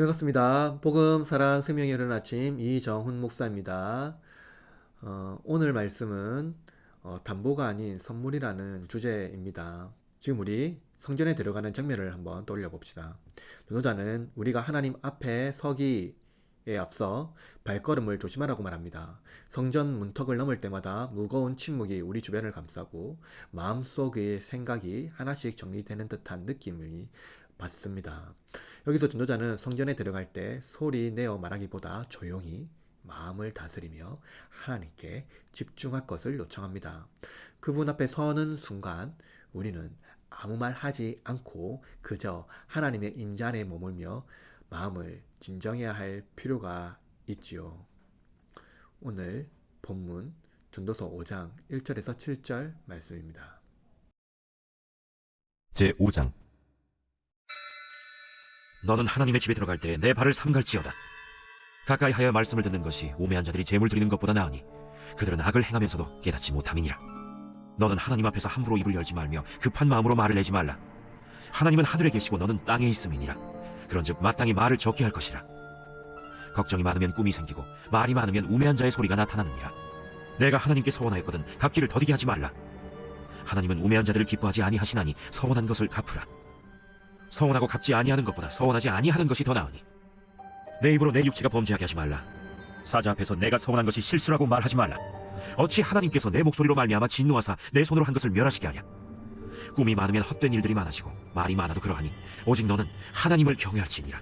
반갑습니다. 복음, 사랑, 생명의 이른 아침 이정훈 목사입니다. 오늘 말씀은 담보가 아닌 선물이라는 주제입니다. 지금 우리 성전에 들어가는 장면을 한번 떠올려 봅시다. 전도자는 우리가 하나님 앞에 서기에 앞서 발걸음을 조심하라고 말합니다. 성전 문턱을 넘을 때마다 무거운 침묵이 우리 주변을 감싸고 마음속의 생각이 하나씩 정리되는 듯한 느낌을 받습니다. 여기서 전도자는 성전에 들어갈 때 소리 내어 말하기보다 조용히 마음을 다스리며 하나님께 집중할 것을 요청합니다. 그분 앞에 서는 순간 우리는 아무 말 하지 않고 그저 하나님의 임재 안에 머물며 마음을 진정해야 할 필요가 있지요. 오늘 본문 전도서 5장 1절에서 7절 말씀입니다. 제5장. 너는 하나님의 집에 들어갈 때 내 발을 삼갈지어다. 가까이 하여 말씀을 듣는 것이 우매한 자들이 재물 드리는 것보다 나으니 그들은 악을 행하면서도 깨닫지 못함이니라. 너는 하나님 앞에서 함부로 입을 열지 말며 급한 마음으로 말을 내지 말라. 하나님은 하늘에 계시고 너는 땅에 있음이니라. 그런즉 마땅히 말을 적게 할 것이라. 걱정이 많으면 꿈이 생기고 말이 많으면 우매한 자의 소리가 나타나느니라. 내가 하나님께 서원하였거든 갚기를 더디게 하지 말라. 하나님은 우매한 자들을 기뻐하지 아니하시나니 서원한 것을 갚으라. 서원하고 갚지 아니하는 것보다 서원하지 아니하는 것이 더 나으니 내 입으로 내 육체가 범죄하게 하지 말라. 사자 앞에서 내가 서원한 것이 실수라고 말하지 말라. 어찌 하나님께서 내 목소리로 말미암아 진노하사 내 손으로 한 것을 멸하시게 하랴. 꿈이 많으면 헛된 일들이 많아지고 말이 많아도 그러하니 오직 너는 하나님을 경외할지니라.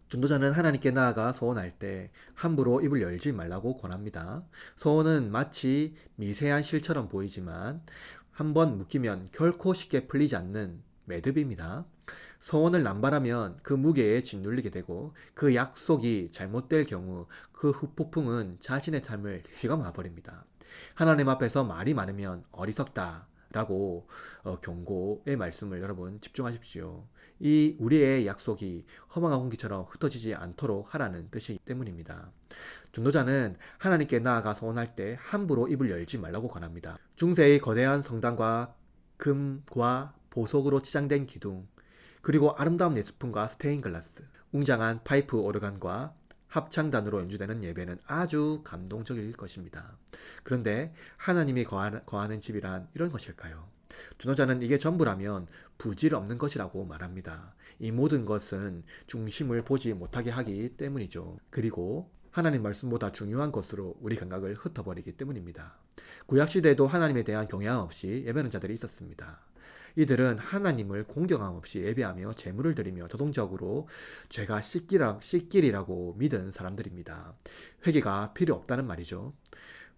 전도자는 하나님께 나아가 소원할 때 함부로 입을 열지 말라고 권합니다. 소원은 마치 미세한 실처럼 보이지만 한번 묶이면 결코 쉽게 풀리지 않는 매듭입니다. 소원을 남발하면 그 무게에 짓눌리게 되고 그 약속이 잘못될 경우 그 후폭풍은 자신의 삶을 휘감아 버립니다. 하나님 앞에서 말이 많으면 어리석다 라고 경고의 말씀을 여러분 집중하십시오. 이 우리의 약속이 허망한 공기처럼 흩어지지 않도록 하라는 뜻이기 때문입니다. 전도자는 하나님께 나아가 소원할 때 함부로 입을 열지 말라고 권합니다. 중세의 거대한 성당과 금과 보석으로 치장된 기둥, 그리고 아름다운 예술품과 스테인글라스, 웅장한 파이프 오르간과 합창단으로 연주되는 예배는 아주 감동적일 것입니다. 그런데 하나님이 거하는 집이란 이런 것일까요? 전도자는 이게 전부라면 부질 없는 것이라고 말합니다. 이 모든 것은 중심을 보지 못하게 하기 때문이죠. 그리고 하나님 말씀보다 중요한 것으로 우리 감각을 흩어버리기 때문입니다. 구약시대에도 하나님에 대한 경외함 없이 예배하는 자들이 있었습니다. 이들은 하나님을 공경함 없이 예배하며 제물을 드리며 자동적으로 죄가 씻기리라고 믿은 사람들입니다. 회개가 필요 없다는 말이죠.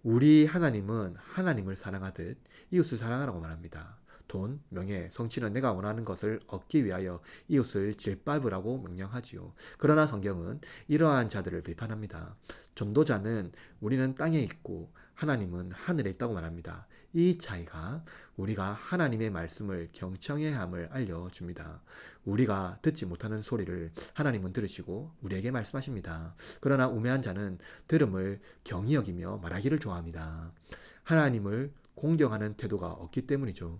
우리 하나님은 하나님을 사랑하듯 이웃을 사랑하라고 말합니다. 돈, 명예, 성취는 내가 원하는 것을 얻기 위하여 이웃을 질밟으라고 명령하지요. 그러나 성경은 이러한 자들을 비판합니다. 전도자는 우리는 땅에 있고 하나님은 하늘에 있다고 말합니다. 이 차이가 우리가 하나님의 말씀을 경청해야 함을 알려줍니다. 우리가 듣지 못하는 소리를 하나님은 들으시고 우리에게 말씀하십니다. 그러나 우매한 자는 들음을 경히 여기며 말하기를 좋아합니다. 하나님을 공경하는 태도가 없기 때문이죠.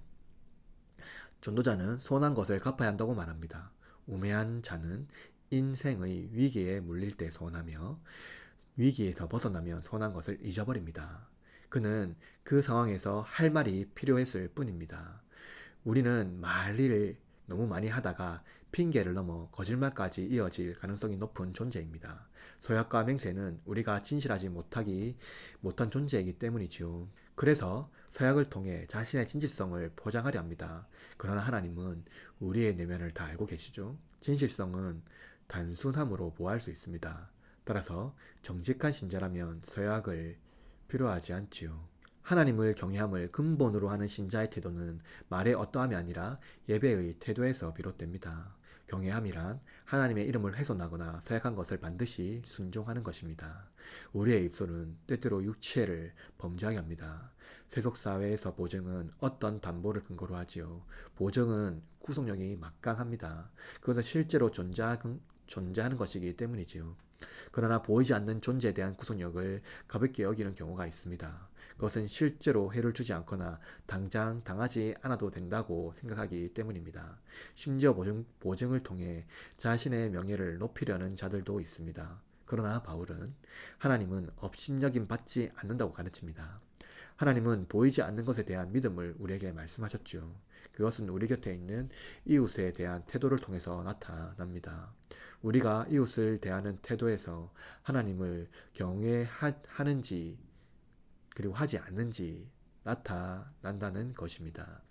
전도자는 선한 것을 갚아야 한다고 말합니다. 우매한 자는 인생의 위기에 물릴 때 선하며 위기에서 벗어나면 선한 것을 잊어버립니다. 그는 그 상황에서 할 말이 필요했을 뿐입니다. 우리는 말을 너무 많이 하다가 핑계를 넘어 거짓말까지 이어질 가능성이 높은 존재입니다. 서약과 맹세는 우리가 진실하지 못한 존재이기 때문이지요. 그래서 서약을 통해 자신의 진실성을 포장하려 합니다. 그러나 하나님은 우리의 내면을 다 알고 계시죠. 진실성은 단순함으로 보호할 수 있습니다. 따라서 정직한 신자라면 서약을 필요하지 않지요. 하나님을 경외함을 근본으로 하는 신자의 태도는 말의 어떠함이 아니라 예배의 태도에서 비롯됩니다. 경외함이란 하나님의 이름을 훼손하거나 서약한 것을 반드시 순종하는 것입니다. 우리의 입술은 때때로 육체를 범죄하게 합니다. 세속사회에서 보증은 어떤 담보를 근거로 하지요. 보증은 구속력이 막강합니다. 그것은 실제로 존재하는 것이기 때문이지요. 그러나 보이지 않는 존재에 대한 구속력을 가볍게 여기는 경우가 있습니다. 그것은 실제로 해를 주지 않거나 당장 당하지 않아도 된다고 생각하기 때문입니다. 심지어 보증을 통해 자신의 명예를 높이려는 자들도 있습니다. 그러나 바울은 하나님은 업신여김 받지 않는다고 가르칩니다. 하나님은 보이지 않는 것에 대한 믿음을 우리에게 말씀하셨죠. 그것은 우리 곁에 있는 이웃에 대한 태도를 통해서 나타납니다. 우리가 이웃을 대하는 태도에서 하나님을 경외하는지 그리고 하지 않는지 나타난다는 것입니다.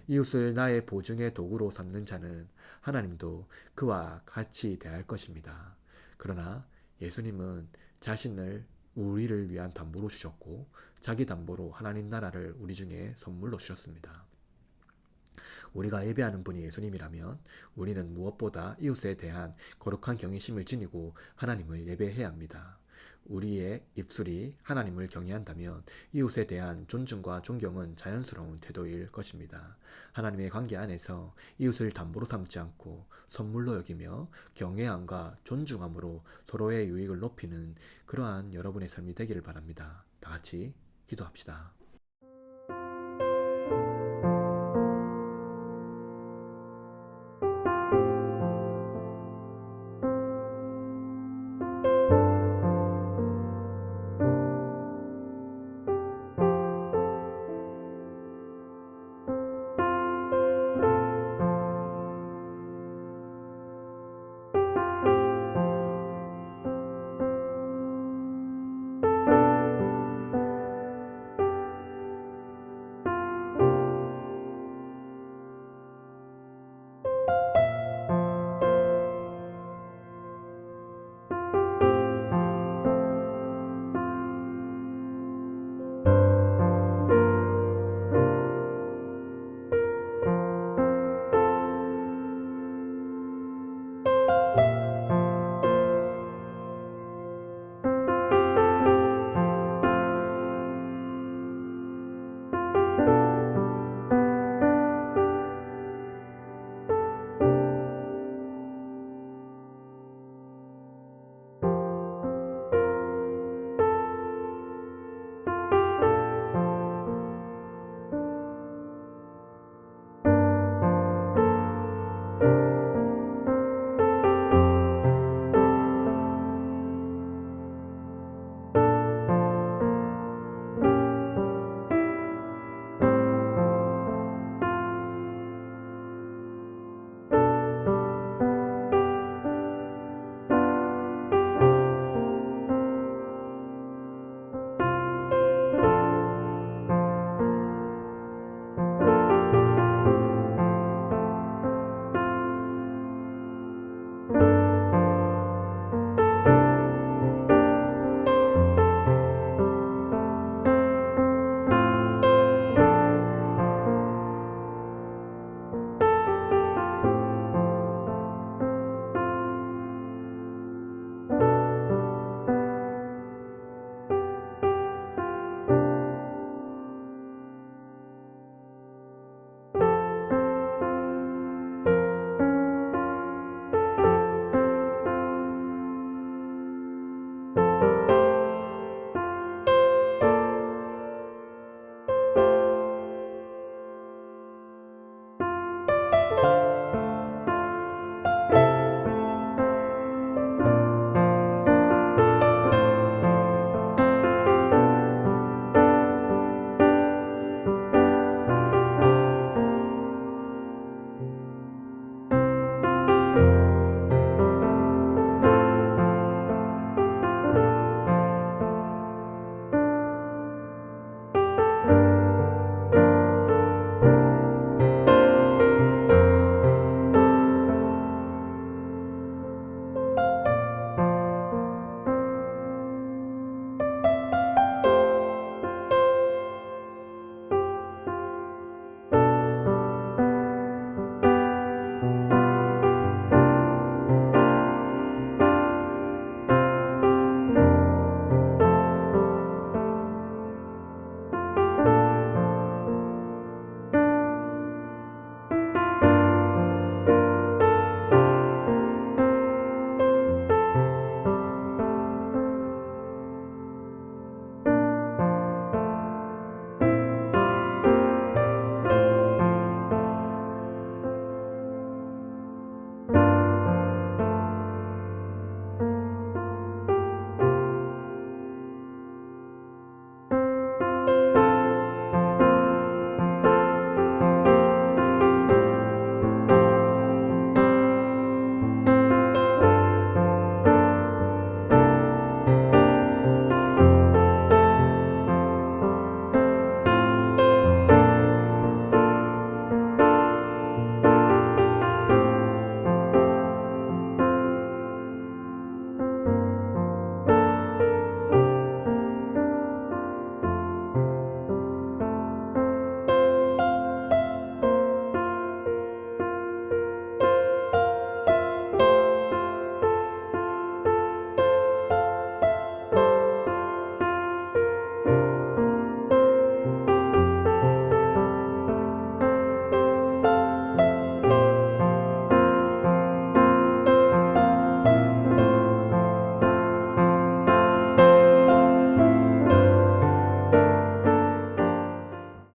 이웃을 나의 보증의 도구로 삼는 자는 하나님도 그와 같이 대할 것입니다. 그러나 예수님은 자신을 우리를 위한 담보로 주셨고 자기 담보로 하나님 나라를 우리 중에 선물로 주셨습니다. 우리가 예배하는 분이 예수님이라면 우리는 무엇보다 이웃에 대한 거룩한 경외심을 지니고 하나님을 예배해야 합니다. 우리의 입술이 하나님을 경외한다면 이웃에 대한 존중과 존경은 자연스러운 태도일 것입니다. 하나님의 관계 안에서 이웃을 담보로 삼지 않고 선물로 여기며 경외함과 존중함으로 서로의 유익을 높이는 그러한 여러분의 삶이 되기를 바랍니다. 다 같이 기도합시다.